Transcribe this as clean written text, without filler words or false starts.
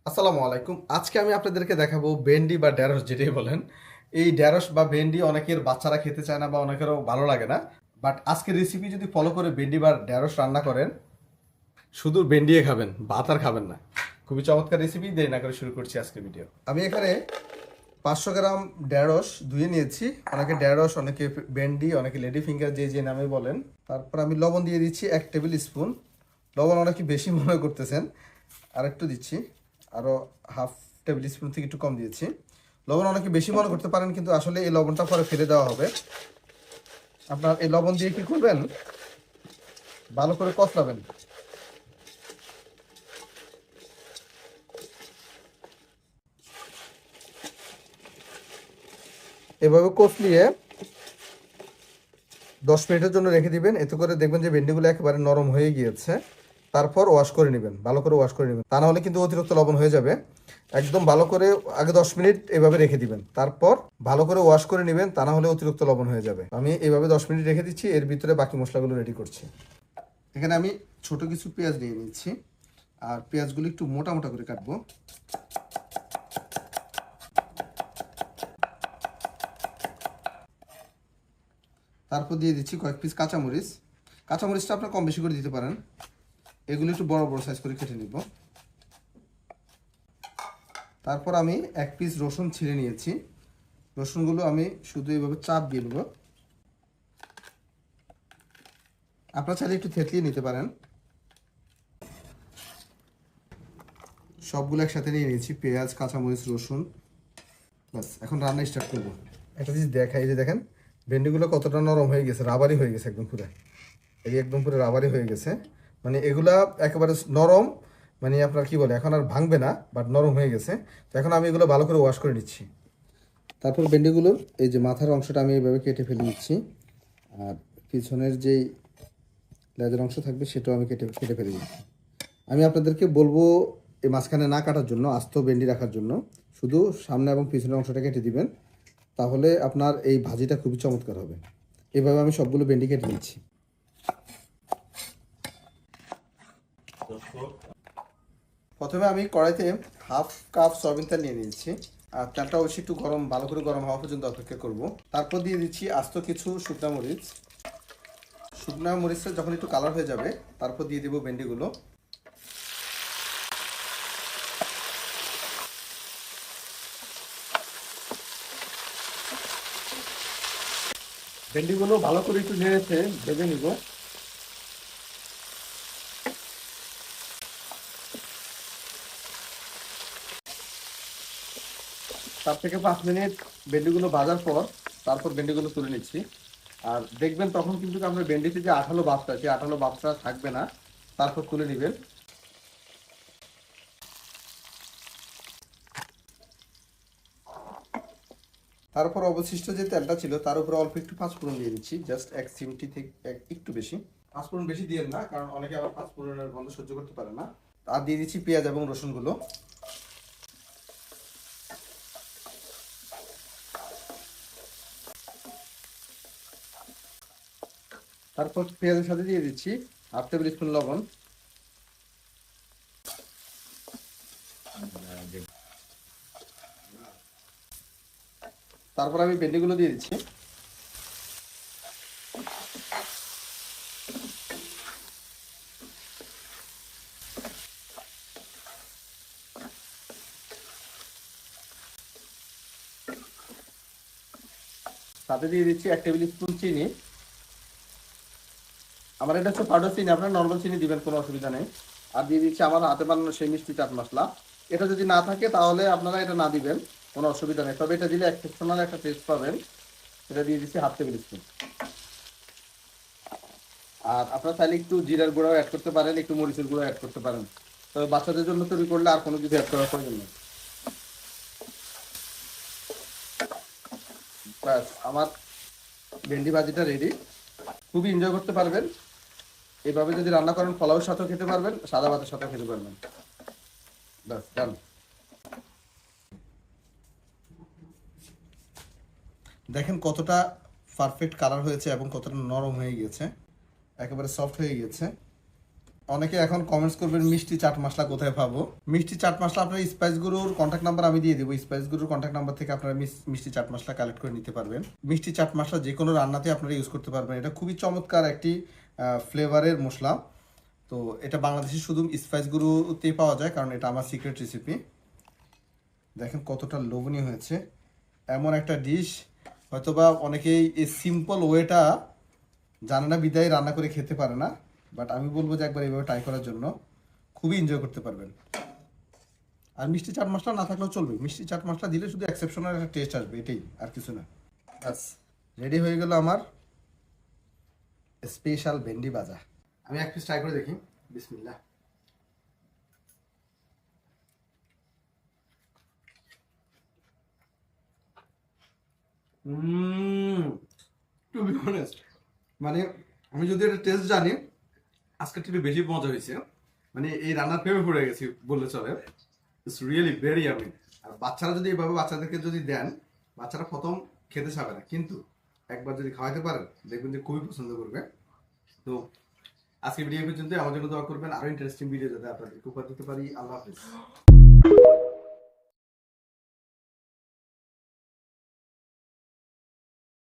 আসসালামু আলাইকুম। আজকে আমি আপনাদেরকে দেখাবো ভেন্ডি বা ঢেঁড়স যেটাই বলেন। এই ঢেঁড়স বা ভেন্ডি অনেকের বাচ্চারা খেতে চায় না বা অনেকেরও ভালো লাগে না। বাট আজকের রেসিপি যদি ফলো করে ভেন্ডি বা ঢেঁড়স রান্না করেন, শুধু ভেন্ডিয়ে খাবেন, ভাত আর খাবেন না। খুবই চমৎকার রেসিপি। দেরি না করে শুরু করছি আজকের ভিডিও। আমি এখানে 500 গ্রাম ঢেঁড়স ধুয়ে নিয়েছি। অনেকে ঢেঁড়স, অনেকে ভেন্ডি, অনেকে লেডি ফিঙ্গার যে যে নামে বলেন। তারপর আমি লবণ দিয়ে দিচ্ছি 1 টেবিল স্পুন। লবণ অনেকে বেশি মনে করতেছেন, আর একটু দিচ্ছি, আরও ½ টেবিল স্পুন থেকে একটু কম দিয়েছি। লবণ অনেকে বেশি মনে করতে পারেন, কিন্তু আসলে এই লবণটা পরে ফেলে দেওয়া হবে। আপনার এই লবণ দিয়ে কি করবেন, ভালো করে কষলাবেন। এভাবে কষলিয়ে 10 মিনিটের জন্য রেখে দিবেন। এতে করে দেখবেন যে ভেন্ডিগুলো একেবারে নরম হয়ে গিয়েছে। তারপর ওয়াশ করে নেবেন, ভালো করে ওয়াশ করে নেবেন, তা না হলে কিন্তু অতিরিক্ত লবণ হয়ে যাবে। একদম ভালো করে আগে 10 মিনিট এভাবে রেখে দিবেন, তারপর ভালো করে ওয়াশ করে নেবেন, তা না হলে অতিরিক্ত লবণ হয়ে যাবে। আমি এভাবে 10 মিনিট রেখে দিচ্ছি, এর ভিতরে বাকি মশলাগুলো রেডি করছি। এখানে আমি ছোট কিছু পেঁয়াজ নিয়ে নিচ্ছি, আর পেঁয়াজগুলো একটু মোটা মোটা করে কাটবো। তারপর দিয়ে দিচ্ছি কয়েক পিস কাঁচামরিচ। কাঁচামরিচটা আপনার কম বেশি করে দিতে পারেন। এগুলো একটু বড় বড় সাইজ করে কেটে নিব। তারপর আমি 1 পিস রসুন ছিঁড়ে নিয়েছি। রসুনগুলো আমি শুধু এইভাবে চাপ দিয়ে নেব। আপনারা চাইলে একটু থেতলিয়ে নিতে পারেন। সবগুলো একসাথে নিয়ে নিয়েছি, পেঁয়াজ, কাঁচামরিচ, রসুন। বাস, এখন রান্না স্টার্ট করবো। একটা জিনিস দেখাই, যে দেখেন ভেন্ডিগুলো কতটা নরম হয়ে গেছে, রাবারি হয়ে গেছে একদম পুরো। এই একদম পুরো রাবারি হয়ে গেছে, মানে এগুলা একেবারে নরম। মানে আপনার কি বলে, এখন আর ভাঙবে না, বাট নরম হয়ে গেছে। তো এখন আমি এগুলো ভালো করে ওয়াশ করে নিচ্ছি। তারপর ভেন্ডিগুলোর এই যে মাথার অংশটা আমি এইভাবে কেটে ফেলে দিচ্ছি, আর পিছনের যেই লেজের অংশ থাকবে সেটাও আমি কেটে কেটে ফেলে দিচ্ছি। আমি আপনাদেরকে বলবো এই মাঝখানে না কাটার জন্য, আস্ত ভেন্ডি রাখার জন্য। শুধু সামনে এবং পিছনের অংশটা কেটে দিবেন, তাহলে আপনার এই ভাজিটা খুবই চমৎকার হবে। এভাবে আমি সবগুলো ভেন্ডি কেটে নিচ্ছি। প্রথমে আমি কড়াইতে ½ কাপ সয়াবিন তেল নিয়ে নিয়েছি। আর তেলটা অবশ্যই একটু গরম, ভালো করে গরম হওয়া পর্যন্ত অপেক্ষা করব। তারপর দিয়ে দিচ্ছি আস্ত কিছু শুকনা মরিচ। শুকনা মরিচটা যখন একটু কালার হয়ে যাবে, তারপর দিয়ে দেবো ভেন্ডিগুলো। ভেন্ডিগুলো ভালো করে একটু নেড়েছে ভেজে নিব। তার থেকে 5 মিনিট ভেন্ডিগুলো ভাজার পর তারপর ভেন্ডিগুলো তুলে নিচ্ছি। আর দেখবেন তখন কিন্তু আপনার ভেন্ডিতে যে আঠালো ভাবটা, সেই আঠালো ভাবটা থাকবে না। তারপর তুলে নেবেন। তারপর অবশিষ্ট যে তেলটা ছিল তার উপরে অল্প একটু পাঁচফোড়ন দিয়ে দিচ্ছি, জাস্ট 1 চিমটি থেকে একটু বেশি। পাঁচফোড়ন বেশি দিয়ে না, কারণ অনেকে আবার পাঁচফোড়নের গন্ধ সহ্য করতে পারে না। আর দিয়ে দিচ্ছি পেঁয়াজ এবং রসুনগুলো। তারপর পেঁয়াজের সাথে দিয়ে দিচ্ছি ½ টেবিল স্পুন লবণ। তারপর আমি ভেন্ডিগুলো দিয়ে দিচ্ছি। সাথে দিয়ে দিচ্ছি 1 টেবিল স্পুন চিনি। আমার এটা হচ্ছে পাউডার চিনি, আপনার নর্মাল চিনি দিবেন, কোনো অসুবিধা নেই। আর দিয়ে দিচ্ছি আমার হাতে বানানো সেই মিষ্টি চাট মশলা। এটা যদি না থাকে তাহলে আপনারা এটা না দিবেন, কোনো অসুবিধা নেই, তবে এটা দিলে এক্সেপশনাল একটা টেস্ট পাবেন। এটা দিয়ে দিচ্ছি ½ টেবিল স্পুন। আর আপনারা চাইলে একটু জিরার গুঁড়াও অ্যাড করতে পারেন, একটু মরিচের গুঁড়ো অ্যাড করতে পারেন। তবে বাচ্চাদের জন্য তৈরি করলে আর কোনো কিছু অ্যাড করার প্রয়োজন নেই। ব্যাস, আমার ভেন্ডি ভাজিটা রেডি। খুবই এনজয় করতে পারবেন এভাবে যদি রান্না করেন। পোলাওর সাথেও খেতে পারবেন, সাদা ভাতের সাথেও খেতে পারবেন। ব্যাস, ডান। দেখেন কতটা পারফেক্ট কালার হয়েছে এবং কতটা নরম হয়ে গিয়েছে, একেবারে সফট হয়ে গিয়েছে। অনেকে এখন কমেন্টস করবেন মিষ্টি চাট মশলা কোথায় পাবো। মিষ্টি চাট মশলা আপনার স্পাইস গুরুর কন্ট্যাক্ট নাম্বার আমি দিয়ে দেবো। স্পাইস গুরুর কন্ট্যাক্ট নাম্বার থেকে আপনারা মিষ্টি চাট মশলা কালেক্ট করে নিতে পারবেন। মিষ্টি চাট মশলা যে কোনো রান্নাতে আপনারা ইউজ করতে পারবেন। এটা খুবই চমৎকার একটি ফ্লেভারের মশলা। তো এটা বাংলাদেশে শুধু স্পাইস গুরুতেই পাওয়া যায়, কারণ এটা আমার সিক্রেট রেসিপি। দেখেন কতটা লোভনীয় হয়েছে। এমন একটা ডিশ হয়তোবা অনেকেই এই সিম্পল ওয়েটা জানে না, বিদায় রান্না করে খেতে পারে না। বাট আমি বলবো যে একবার এইভাবে ট্রাই করার জন্য, খুবই এনজয় করতে পারবেন। আর মিষ্টি চাট মশলা না থাকলেও চলবে, মিষ্টি চাট মশলা দিলে শুধু এক্সেপশনাল একটা টেস্ট আসবে, এটাই, আর কিছু না। ব্যাস রেডি হয়ে গেল আমার স্পেশাল ভেন্ডি ভাজা। আমি এক পিস ট্রাই করে দেখি। বিসমিল্লাহ। টু বি অনেস্ট, মানে আমি যদি এটা টেস্ট জানি, আজকে একটু বেশি মজা হয়েছে। মানে এই রান্নার প্রেমে পড়ে গেছি বললে চলে। It's really very yummy. আর বাচ্চারা যদি এইভাবে বাচ্চাদেরকে যদি দেন, বাচ্চারা প্রথম খেতে চাবে না, কিন্তু একবার যদি খাওয়াতে পারেন দেখবেন যে খুবই পছন্দ করবে। তো আজকে ভিডিও পর্যন্ত। আমার জন্য দোয়া করবেন আরো ইন্টারেস্টিং ভিডিও যাতে আপনাদেরকে উপহার দিতে পারি। আল্লাহ হাফিজ।